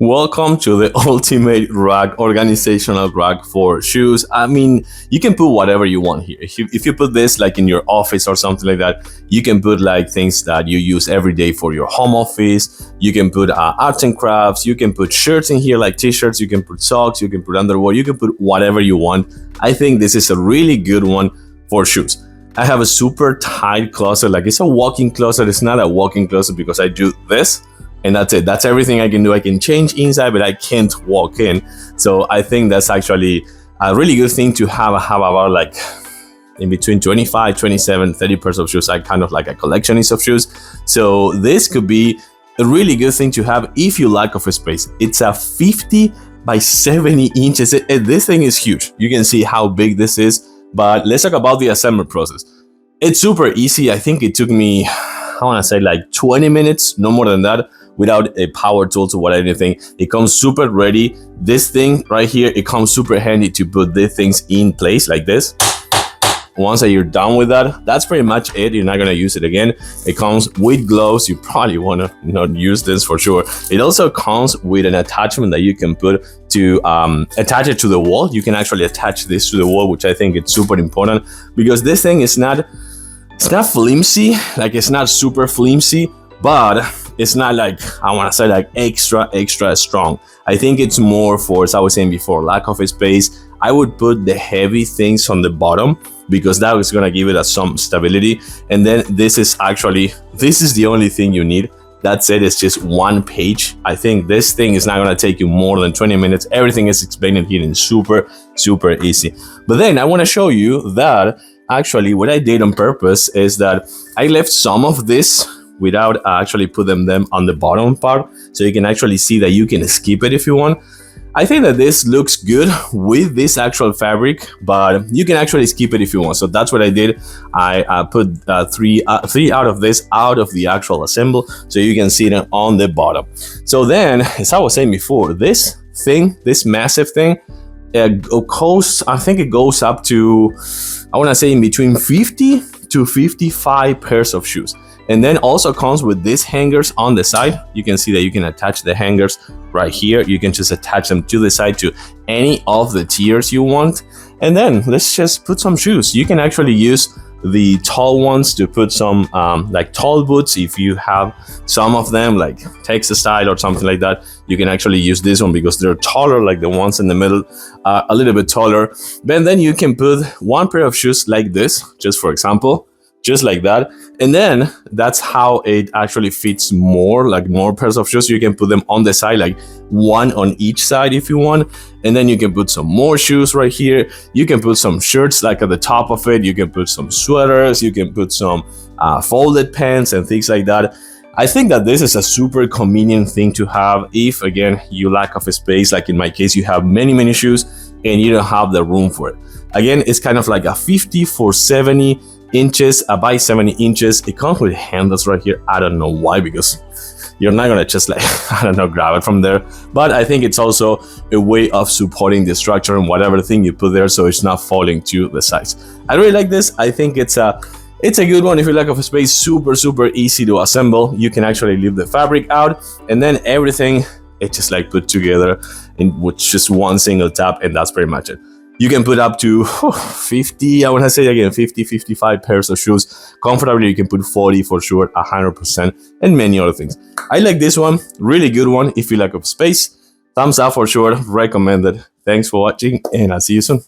Welcome to the ultimate rack, organizational rack for shoes. I mean, you can put whatever you want here. If you put this like in your office or something like that, you can put like things that you use every day for your home office. You can put arts and crafts. You can put shirts in here like t-shirts. You can put socks. You can put underwear. You can put whatever you want. I think this is a really good one for shoes. I have a super tight closet. Like it's a walk-in closet. It's not a walk-in closet because I do this. And that's it. That's everything I can do. I can change inside, but I can't walk in. So I think that's actually a really good thing to have about like in between 25, 27, 30 pairs of shoes. I kind of like a collectionist of shoes. So this could be a really good thing to have if you lack of a space. It's a 50 by 70 inches. This thing is huge. You can see how big this is. But let's talk about the assembly process. It's super easy. I think it took me, I want to say like 20 minutes, no more than that, without a power tool to what anything. It comes super ready. This thing right here, it comes super handy to put these things in place like this. Once that you're done with that, that's pretty much it. You're not gonna use it again. It comes with gloves. You probably wanna not use this for sure. It also comes with an attachment that you can put to attach it to the wall. You can actually attach this to the wall, which I think is super important because this thing is not, it's not flimsy, like it's not super flimsy, but it's not like, I want to say like extra strong. I think it's more for, as I was saying before, lack of space. I would put the heavy things on the bottom because that is going to give it some stability. And then this is the only thing you need. That's it. It's just one page. I think this thing is not going to take you more than 20 minutes. Everything is explained here in super easy. But then I want to show you that actually what I did on purpose is that I left some of this without actually put them on the bottom part, so you can actually see that you can skip it if you want. I think that this looks good with this actual fabric, but you can actually skip it if you want. So that's what I did. I put three out of this out of the actual assemble, so you can see it on the bottom. So then, as I was saying before, this massive thing, costs, I think it goes up to, I want to say in between 50 to 55 pairs of shoes. And then also comes with these hangers on the side. You can see that you can attach the hangers right here. You can just attach them to the side to any of the tiers you want. And then let's just put some shoes. You can actually use the tall ones to put some like tall boots. If you have some of them like Texas style or something like that, you can actually use this one because they're taller, like the ones in the middle are a little bit taller. But then you can put one pair of shoes like this, just for example, just like that. And then that's how it actually fits more pairs of shoes. You can put them on the side, like one on each side if you want. And then you can put some more shoes right here. You can put some shirts like at the top of it. You can put some sweaters. You can put some folded pants and things like that. I think that this is a super convenient thing to have if, again, you lack of a space. Like in my case, you have many shoes and you don't have the room for it. Again, it's kind of like a 50 for 70 inches by 70 inches. It comes with handles right here. I don't know why, because you're not gonna just like, I don't know, grab it from there. But I think it's also a way of supporting the structure and whatever thing you put there, so it's not falling to the sides. I really like this. I think it's a good one if you lack of space. Super easy to assemble. You can actually leave the fabric out, and then everything it's just like put together in with just one single tap, and that's pretty much it. You can put up to 50, I want to say again, 50, 55 pairs of shoes. Comfortably, you can put 40 for sure, 100%, and many other things. I like this one, really good one if you lack of space. Thumbs up for sure, recommended. Thanks for watching, and I'll see you soon.